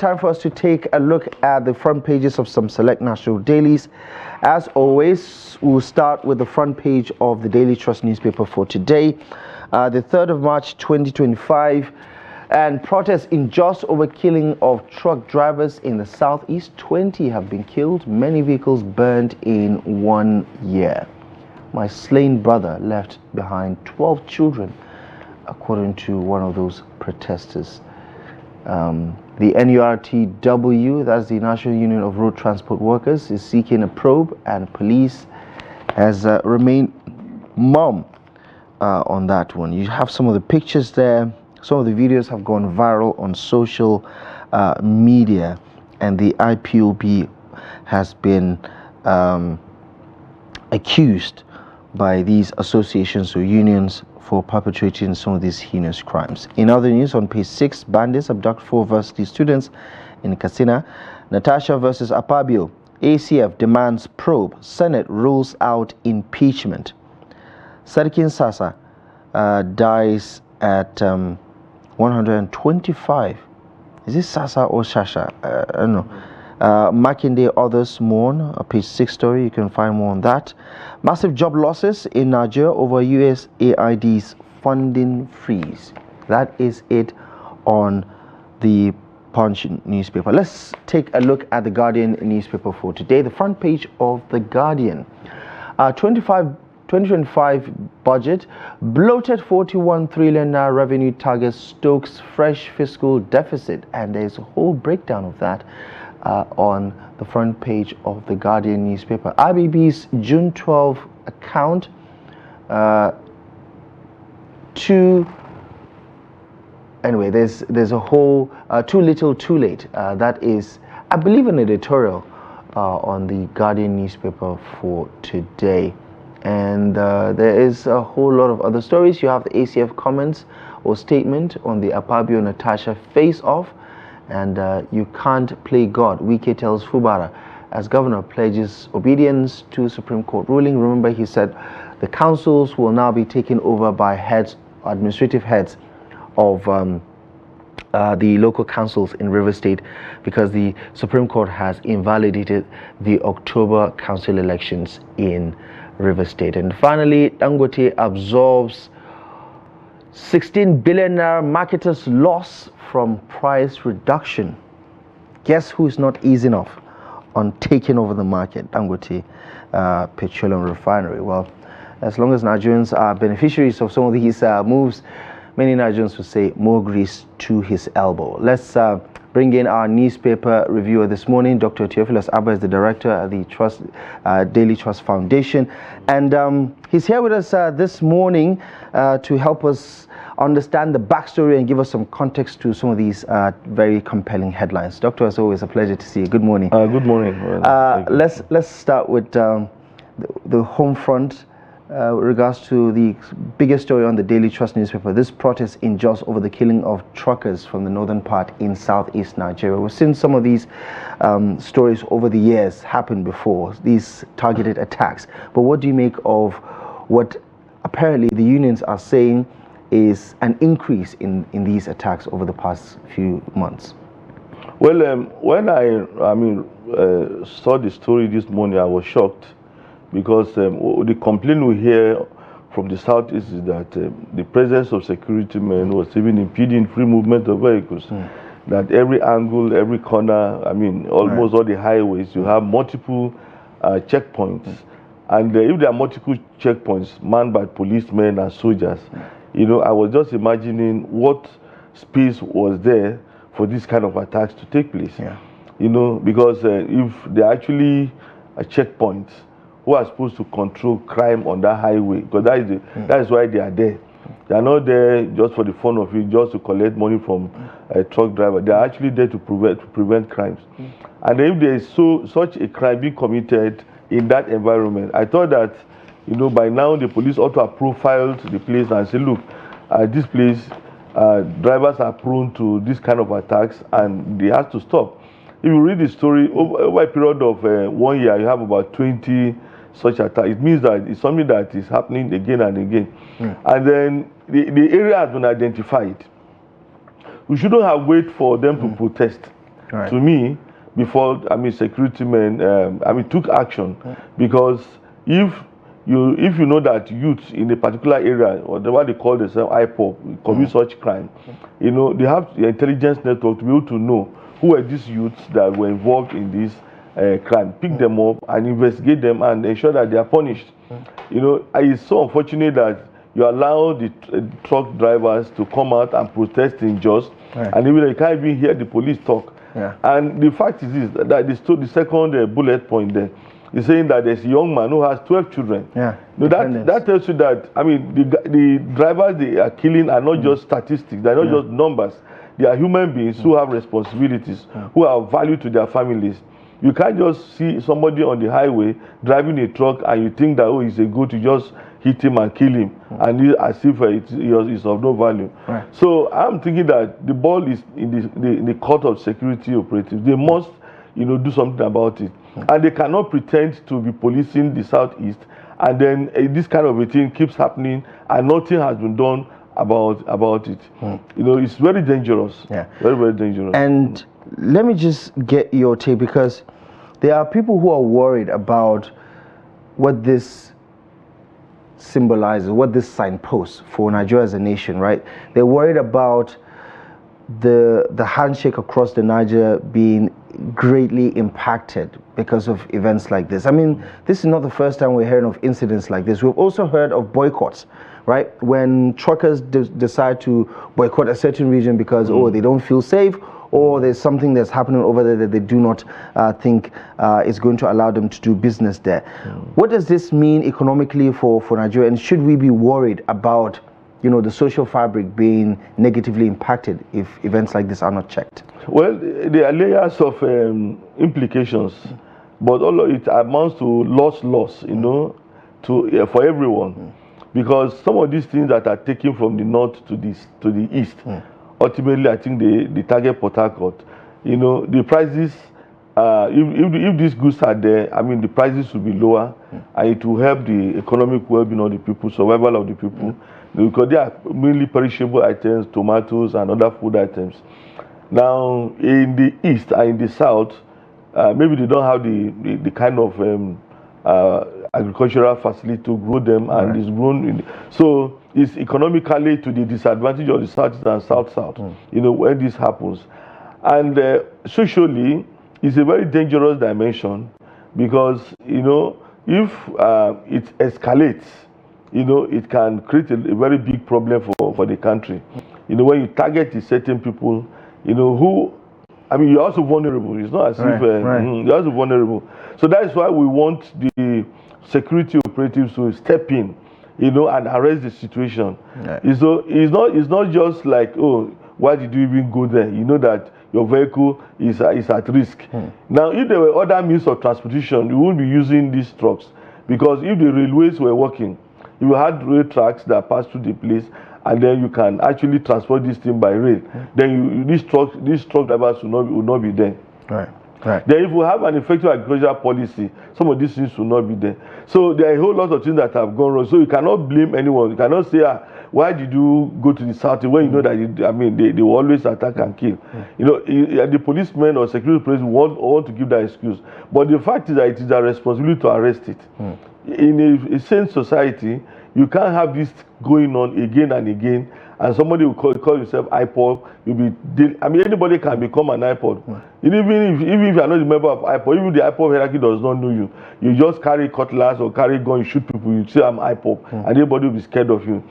time for us to take a look at the front pages of some select national dailies. As always, we'll start with the front page of the Daily Trust newspaper for today, the 3rd of March 2025. And protests in Jos over killing of truck drivers in the southeast. 20 have been killed, many vehicles burned in 1 year. My slain brother left behind 12 children, according to one of those protesters. The NURTW, that's the National Union of Road Transport Workers, is seeking a probe, and police has remained mum on that one. You have some of the pictures there. Some of the videos have gone viral on social media, and the IPOB has been accused by these associations or unions for perpetrating some of these heinous crimes. In other news, on page 6, bandits abduct 4 varsity students in Katsina. Natasha versus Akpabio. ACF demands probe. Senate rules out impeachment. Sadikin Sasa dies at 125. Is this Sasa or Shasha? I don't know. Makinde, others mourn. A page 6 story. You can find more on that. Massive job losses in Nigeria over USAID's funding freeze. That is it on the Punch newspaper. Let's take a look at the Guardian newspaper for today. The front page of the Guardian. 2025 budget, bloated 41 trillion naira revenue target stokes fresh fiscal deficit, and there's a whole breakdown of that on the front page of the Guardian newspaper. IBB's June 12 account, anyway, there's a whole too little too late. That is, I believe, an editorial on the Guardian newspaper for today. And there is a whole lot of other stories. You have the ACF comments or statement on the Akpabio Natasha face-off, and you can't play God. Wike tells Fubara as governor pledges obedience to Supreme Court ruling. Remember, he said the councils will now be taken over by administrative heads of the local councils in River State, because the Supreme Court has invalidated the October council elections in River State. And finally, Dangote absorbs 16 billion naira marketers' loss from price reduction. Guess who's not easing off on taking over the market? Dangote Petroleum Refinery. Well, as long as Nigerians are beneficiaries of some of these moves, many Nigerians will say more grease to his elbow. Let's bring in our newspaper reviewer this morning. Dr. Theophilus Abba is the director at the Daily Trust Foundation, and he's here with us this morning to help us understand the backstory and give us some context to some of these very compelling headlines. Doctor, it's always a pleasure to see you. Good morning. Good morning. Let's start with the home front. With regards to the biggest story on the Daily Trust newspaper, this protest in Jos over the killing of truckers from the northern part in southeast Nigeria. We've seen some of these stories over the years happen before, these targeted attacks. But what do you make of what apparently the unions are saying is an increase in these attacks over the past few months? Well, when I saw the story this morning, I was shocked, because the complaint we hear from the southeast is that the presence of security men was even impeding free movement of vehicles. That every angle, every corner, almost all the highways, you have multiple checkpoints. And if there are multiple checkpoints manned by policemen and soldiers, I was just imagining what space was there for this kind of attacks to take place. Because if they're actually a checkpoint, who are supposed to control crime on that highway, because that is why they are there. They are not there just for the fun of it, just to collect money from a truck driver. They are actually there to prevent crimes. And if there is such a crime being committed in that environment, I thought that by now the police ought to have profiled the place and say, look, this place, drivers are prone to this kind of attacks, and they have to stop. If you read the story, over a period of 1 year, you have about 20 such attacks. It means that it's something that is happening again and again. And then the area has been identified. We shouldn't have waited for them to protest. to me, before security men took action, because if you know that youth in a particular area, or what they call themselves IPOP, commit such crime, they have the intelligence network to be able to know who are these youths that were involved in this crime, pick them up and investigate them and ensure that they are punished. It's so unfortunate that you allow the truck drivers to come out and protest in Jos, and even you can't even hear the police talk. And the fact is this, that the second bullet point there is saying that there's a young man who has 12 children. That tells you that, the drivers they are killing are not just statistics, they're not just numbers. They are human beings who have responsibilities, who have value to their families. You can't just see somebody on the highway driving a truck and you think that, oh, he's a good to just hit him and kill him, and as if it's of no value. So I'm thinking that the ball is in the court of security operatives. They must, do something about it, and they cannot pretend to be policing the southeast, and then this kind of a thing keeps happening, and nothing has been done about it. It's very dangerous. Very, very dangerous. And let me just get your take, because there are people who are worried about what this symbolizes, what this signposts for Nigeria as a nation, right? They're worried about the handshake across the Niger being greatly impacted because of events like this. This is not the first time we're hearing of incidents like this. We've also heard of boycotts, right? When truckers decide to boycott a certain region because they don't feel safe, or there's something that's happening over there that they do not think is going to allow them to do business there. What does this mean economically for Nigeria, and should we be worried about the social fabric being negatively impacted if events like this are not checked? Well, there are layers of implications, but all of it amounts to loss, for everyone, because some of these things that are taken from the north to the east, ultimately, I think they target Port Harcourt. The prices, if these goods are there, the prices will be lower, and it will help the economic well-being of the people, survival of the people, because they are mainly perishable items, tomatoes, and other food items. Now, in the east and in the south, maybe they don't have the kind of agricultural facility to grow them, and it's grown so it's economically to the disadvantage of the south and south when this happens. And socially, it's a very dangerous dimension, because if it escalates, it can create a very big problem for the country. When you target certain people who, you're also vulnerable. It's not as if you're also vulnerable. So that's why we want the security operatives to step in, and arrest the situation. So it's not just like, oh, why did you even go there? You know that your vehicle is at risk. Now, if there were other means of transportation, you wouldn't be using these trucks, because if the railways were working, if you had rail tracks that pass through the place, and then you can actually transport this thing by rail, then these truck drivers will not be there. Then if we have an effective agricultural policy, some of these things will not be there. So there are a whole lot of things that have gone wrong. So you cannot blame anyone. You cannot say, why did you go to the south when you know that they will always attack and kill. The policemen or security police want to give that excuse. But the fact is that it is their responsibility to arrest it. In a sane society, you can't have this going on again and again, and somebody will call himself IPOD. Anybody can become an IPOD. Even if you are not a member of IPOD, even the IPOD hierarchy does not know you. You just carry cutlass or carry gun, you shoot people, you say I'm IPOD, and everybody will be scared of you.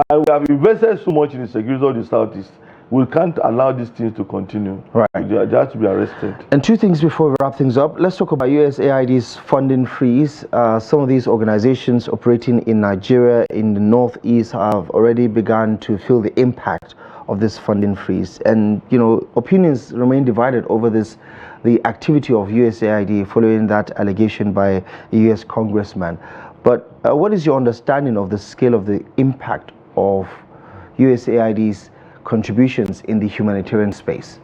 And we have invested so much in the security of the southeast. We can't allow these things to continue. They have to be arrested. And two things before we wrap things up. Let's talk about USAID's funding freeze. Some of these organizations operating in Nigeria, in the northeast, have already begun to feel the impact of this funding freeze. And, opinions remain divided over the activity of USAID following that allegation by a US congressman. But what is your understanding of the scale of the impact of USAID's contributions in the humanitarian space?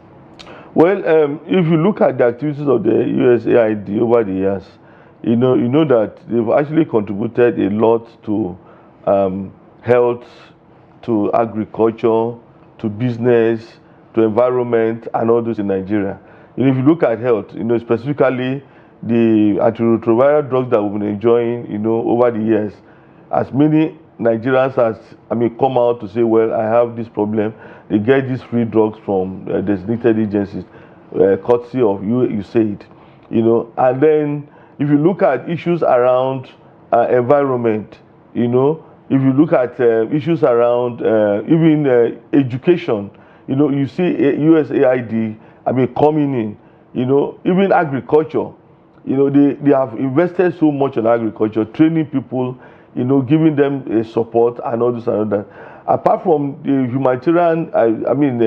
Well, if you look at the activities of the USAID over the years, you know that they've actually contributed a lot to health, to agriculture, to business, to environment, and all those in Nigeria. if you look at health, specifically the antiretroviral drugs that we've been enjoying, over the years, as many Nigerians as come out to say, well, I have this problem, they get these free drugs from designated agencies, courtesy of USAID, and then if you look at issues around environment, if you look at issues around even education, you see USAID, coming in, even agriculture, they have invested so much in agriculture, training people, giving them support and all this and all that. Apart from the humanitarian,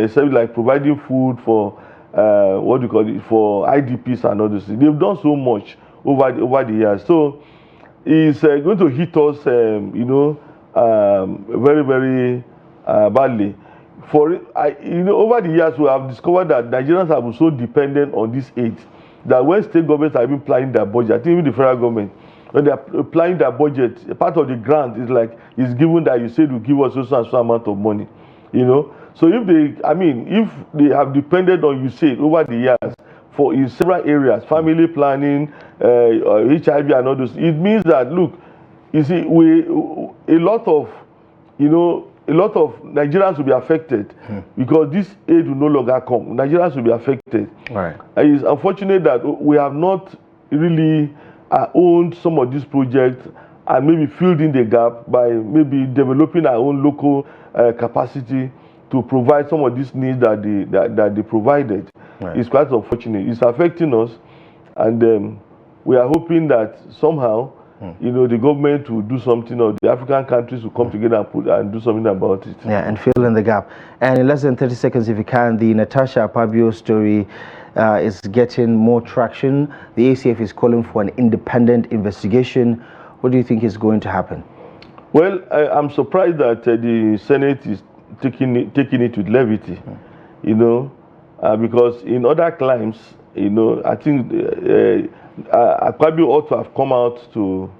service like providing food for for IDPs and all this, they've done so much over the years. So it's going to hit us, very, very badly. Over the years, we have discovered that Nigerians have been so dependent on this aid that when state governments are even planning their budget, I think even the federal government, when they are applying their budget, part of the grant is like is given that you said will give us so and so amount of money, So if they have depended on USAID over the years for in several areas, family planning, HIV and all those, it means that look, you see, a lot of Nigerians will be affected because this aid will no longer come. Nigerians will be affected. Right. It's unfortunate that we have not really owned some of these projects and maybe filled in the gap by maybe developing our own local capacity to provide some of these needs that they provided. Right. It's quite unfortunate. It's affecting us, and we are hoping that somehow the government will do something, or the African countries will come together and do something about it. Yeah, and fill in the gap. And in less than 30 seconds, if you can, the Natasha Apabio story is getting more traction. The ACF is calling for an independent investigation. What do you think is going to happen? Well, I'm surprised that the Senate is taking it with levity, because in other climes, I think Akpabio ought to have come out to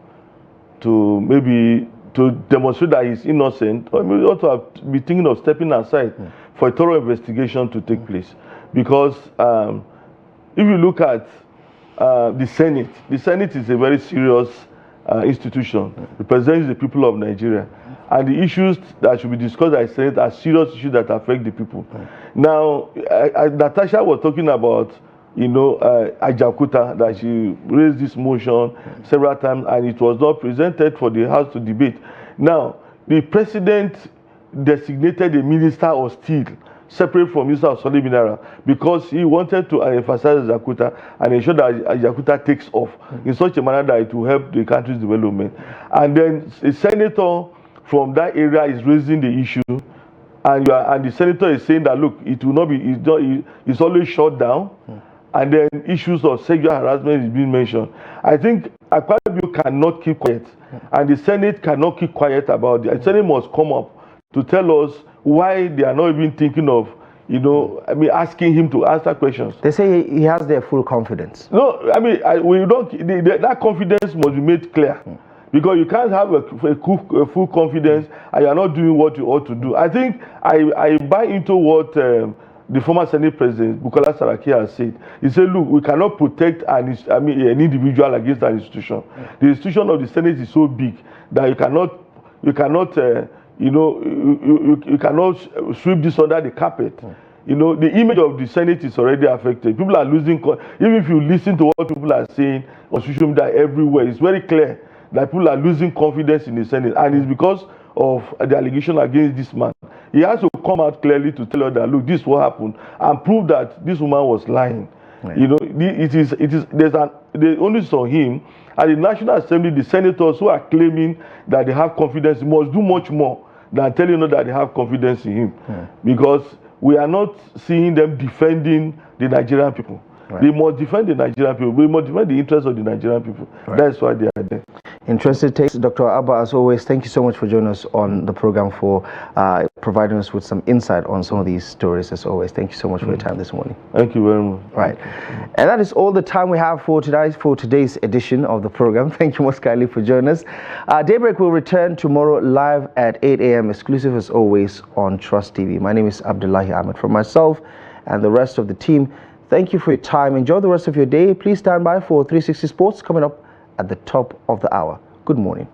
maybe to demonstrate that he's innocent, or maybe ought to have be thinking of stepping aside for a thorough investigation to take place. Because if you look at the Senate is a very serious institution, represents the people of Nigeria, and the issues that should be discussed at the Senate are serious issues that affect the people. Now, Natasha was talking about Ajakuta, that she raised this motion several times and it was not presented for the House to debate. Now, the president designated a minister of steel separate from Minister of Solid Mineral because he wanted to emphasize Ajakuta and ensure that Ajakuta takes off in such a manner that it will help the country's development. And then a senator from that area is raising the issue, and the senator is saying that look, it will not be, it's always shut down. And then issues of sexual harassment is being mentioned. I think Akpabio cannot keep quiet, and the Senate cannot keep quiet about it. The Senate must come up to tell us why they are not even thinking of, asking him to answer questions. They say he has their full confidence. No, we don't. That confidence must be made clear, because you can't have a full confidence and you are not doing what you ought to do. I think I buy into what the former Senate President Bukola Saraki has said. He said, look, we cannot protect an individual against an institution. The institution of the Senate is so big that you cannot sweep this under the carpet. The image of the Senate is already affected. People are losing, even if you listen to what people are saying on social media everywhere, it's very clear that people are losing confidence in the Senate, and it's because of the allegation against this man. He has to come out clearly to tell us that look, this will happen, and prove that this woman was lying. Right. There's only on him. At the National Assembly, the senators who are claiming that they have confidence must do much more than telling us that they have confidence in him, because we are not seeing them defending the Nigerian people. Right. They must defend the Nigerian people. We must defend the interests of the Nigerian people. Right. That's why they are there. Interesting takes. Dr. Abba, as always, thank you so much for joining us on the program, for providing us with some insight on some of these stories, as always. Thank you so much for your time this morning. Thank you very much. Right. And that is all the time we have for today's edition of the program. Thank you most kindly for joining us. Daybreak will return tomorrow live at 8 a.m. exclusive as always on Trust TV. My name is Abdullahi Ahmed. From myself and the rest of the team, Thank you for your time. Enjoy the rest of your day. Please stand by for 360 Sports coming up at the top of the hour. Good morning.